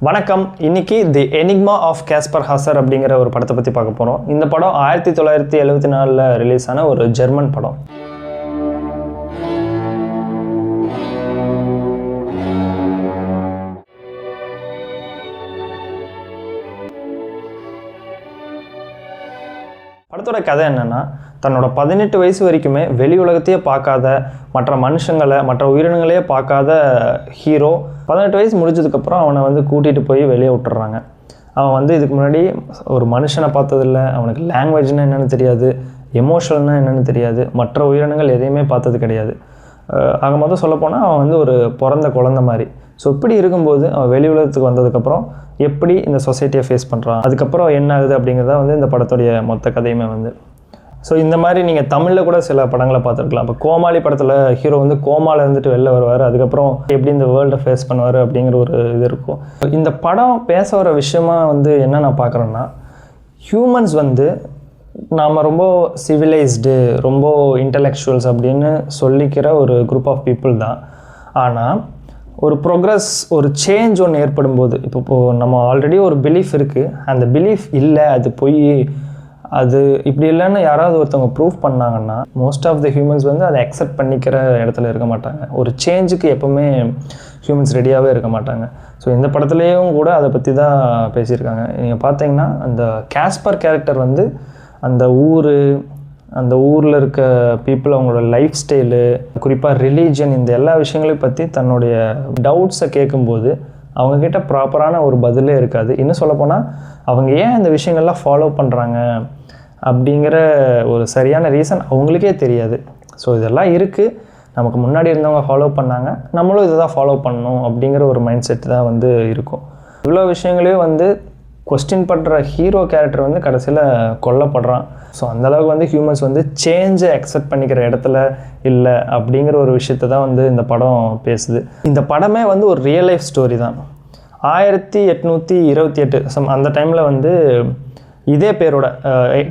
வணக்கம். இன்னைக்கு தி enigma of Casper ஹாசர் அப்படிங்கிற ஒரு படத்தை பற்றி பார்க்க போகிறோம். இந்த படம் 1974 ரிலீஸ் ஆன ஒரு ஜெர்மன் படம். படத்தோட கதை என்னென்னா, தன்னோட 18 வயசு வரைக்குமே வெளி உலகத்தையே பார்க்காத, மற்ற மனுஷங்களை மற்ற உயிரினங்களையே பார்க்காத ஹீரோ 18 வயசு முடிஞ்சதுக்கப்புறம் அவனை கூட்டிகிட்டு போய் வெளியே விட்டுறாங்க. அவன் இதுக்கு முன்னாடி ஒரு மனுஷனை பார்த்ததில்லை, அவனுக்கு லாங்குவேஜ்னால் என்னென்னு தெரியாது, எமோஷனல்னால் என்னென்னு தெரியாது, மற்ற உயிரினங்கள் எதையுமே பார்த்தது கிடையாது. ஆக மொத்தம் சொல்லப்போனால் அவன் ஒரு பிறந்த குழந்தை மாதிரி. ஸோ இப்படி இருக்கும்போது அவன் வெளி உலகத்துக்கு வந்ததுக்கப்புறம் எப்படி இந்த சொசைட்டியை ஃபேஸ் பண்ணுறான், அதுக்கப்புறம் என்ன ஆகுது அப்படிங்கிறத இந்த படத்துடைய மொத்த கதையுமே ஸோ இந்த மாதிரி நீங்கள் தமிழில் கூட சில படங்களை பார்த்துருக்கலாம். இப்போ கோமாளி படத்தில் ஹீரோ கோமாவில் இருந்துட்டு வெளில வருவார், அதுக்கப்புறம் எப்படி இந்த வேர்ல்டை ஃபேஸ் பண்ணுவார் அப்படிங்கிற ஒரு இது இருக்கும். இந்த படம் பேச வர விஷயமா என்ன நான் பார்க்குறேன்னா, ஹியூமன்ஸ் நாம் ரொம்ப சிவிலைஸ்டு, ரொம்ப இன்டலெக்சுவல்ஸ் அப்படின்னு சொல்லிக்கிற ஒரு குரூப் ஆஃப் பீப்புள் தான். ஆனால் ஒரு ப்ரோக்ரஸ், ஒரு சேஞ்ச் ஒன்று ஏற்படும்போது, இப்போது நம்ம ஆல்ரெடி ஒரு பிலீஃப் இருக்குது, அந்த பிலீஃப் இல்லை, அது பொய், அது இப்படி இல்லைன்னு யாராவது ஒருத்தவங்க ப்ரூவ் பண்ணாங்கன்னா மோஸ்ட் ஆஃப் த ஹியூமன்ஸ் அதை அக்செப்ட் பண்ணிக்கிற இடத்துல இருக்க மாட்டாங்க. ஒரு சேஞ்சுக்கு எப்போவுமே ஹியூமன்ஸ் ரெடியாகவே இருக்க மாட்டாங்க. ஸோ இந்த படத்துலேயும் கூட அதை பற்றி தான் பேசியிருக்காங்க. நீங்கள் பார்த்தீங்கன்னா அந்த கேஸ்பர் கேரக்டர் அந்த ஊரில் இருக்க பீப்புள், அவங்களோட லைஃப் ஸ்டைலு, குறிப்பாக ரிலீஜன், இந்த எல்லா விஷயங்களையும் பற்றி தன்னுடைய டவுட்ஸை கேட்கும்போது அவங்கக்கிட்ட ப்ராப்பரான ஒரு பதிலே இருக்காது. இன்னும் சொல்லப்போனால் அவங்க ஏன் இந்த விஷயங்கள்லாம் ஃபாலோ பண்ணுறாங்க அப்படிங்கிற ஒரு சரியான ரீசன் அவங்களுக்கே தெரியாது. ஸோ இதெல்லாம் இருக்குது, நமக்கு முன்னாடி இருந்தவங்க ஃபாலோ பண்ணாங்க, நம்மளும் இதை தான் ஃபாலோ பண்ணணும் அப்படிங்கிற ஒரு மைண்ட் செட் தான் இருக்கும். இவ்வளோ விஷயங்களையும் கொஸ்டின் பண்ணுற ஹீரோ கேரக்டர் கடைசியில் கொல்லப்படுறான். ஸோ அந்தளவுக்கு ஹியூமன்ஸ் சேஞ்சை அக்செப்ட் பண்ணிக்கிற இடத்துல இல்லை அப்படிங்கிற ஒரு விஷயத்தை தான் இந்த படம் பேசுது. இந்த படமே ஒரு ரியல் லைஃப் ஸ்டோரி தான். 1828 அந்த டைமில் இதே பேரோட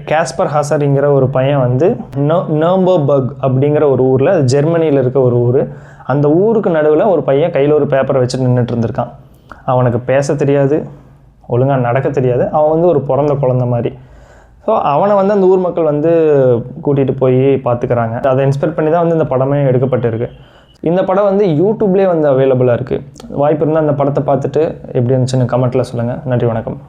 கேஸ்பர் ஹாசரிங்கிற ஒரு பையன் நர்ம்பர்பர்க் அப்படிங்கிற ஒரு ஊரில், ஜெர்மனியில் இருக்க ஒரு ஊர், அந்த ஊருக்கு நடுவில் ஒரு பையன் கையில் ஒரு பேப்பரை வச்சுட்டு நின்றுட்டு இருந்திருக்கான். அவனுக்கு பேச தெரியாது, ஒழுங்காக நடக்க தெரியாது, அவன் ஒரு பிறந்த குழந்தை மாதிரி. ஸோ அவனை அந்த ஊர் மக்கள் கூட்டிகிட்டு போய் பார்த்துக்கிறாங்க. அதை இன்ஸ்பயர் பண்ணி தான் இந்த படமே எடுக்கப்பட்டிருக்கு. இந்த படம் யூடியூப்லேயே அவைலபிளாக இருக்குது. வாய்ப்பு இருந்தால் அந்த படத்தை பார்த்துட்டு எப்படி இருந்துச்சுன்னு கமெண்ட்டில் சொல்லுங்கள். நன்றி, வணக்கம்.